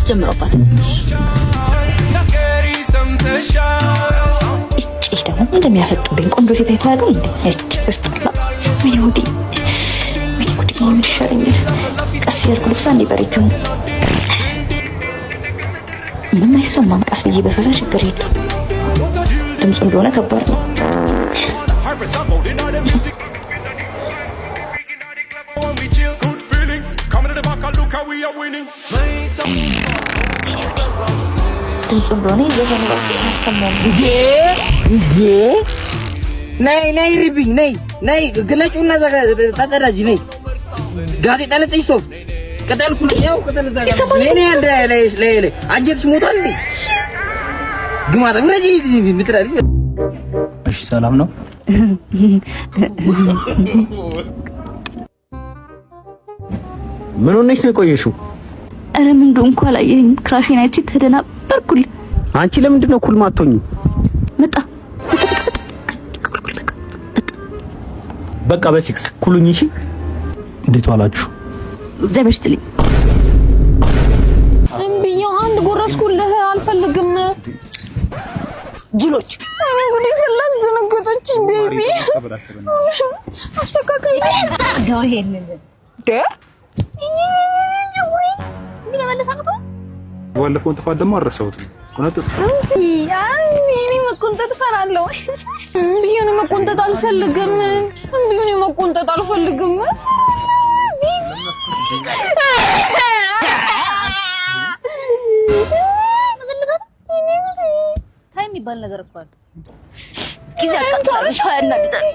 አስጀምሮባት እቺ ደግሞ እንደሚያፈጥብኝ ቆንጆ ሴት አይቷል እንዴ? እቺ ተስጠላ ምን ይሁዲ ምን ይሻለኛል? ቀስ ያልኩ ልብሳ እንዲበሪት ምንም አይሰማም። ቀስ ብዬ በፈዛ ችግር የለም። ድምፁ እንደሆነ ከባድ ነው። ድምፁ እንደሆነ ይዘፈን አሰማም። ነይ ሪቢኝ ነይ ግለጩና ተቀዳጅ ነይ ጋዜጣ ለጥይት ሶፍ ቀዳልኩ ነው ከተነዛጋ ነይ አንደ ላይ አንጀትሽ ሞታል እንዴ ግማታ ወረጂ ምትራሪ። እሺ ሰላም ነው። ምን ሆነሽ ነው የቆየሽው? አረ ምን እንደሆንኩ አላየኸኝ? ክራሽን አይቼ ተደናበርኩል። አንቺ ለምንድን ነው ኩል ማቶኝ? መጣ በቃ በሲክስ ኩሉኝ። እሺ እንዴት ዋላችሁ? ዘበርስትልኝ እምቢዮ አንድ ጎረስኩልህ አልፈልግም። ጅሎች እኔ ጉድ ይፈላል። ዘነገቶች ቤቢ አስተካክል ነው ይሄንን ደ ምን ለመለሳቀቶ ወለፈውን ተፋ ደግሞ አረሰውት ቆነጥጥ እኔ መቆንጠጥ እፈራለሁ። እምቢዮ መቆንጠጥ አልፈልግም። እምቢዮ መቆንጠጥ አልፈልግም። ታይም ይባል ነገር እኮ ጊዜ አጣጣሽ ያናድዳል።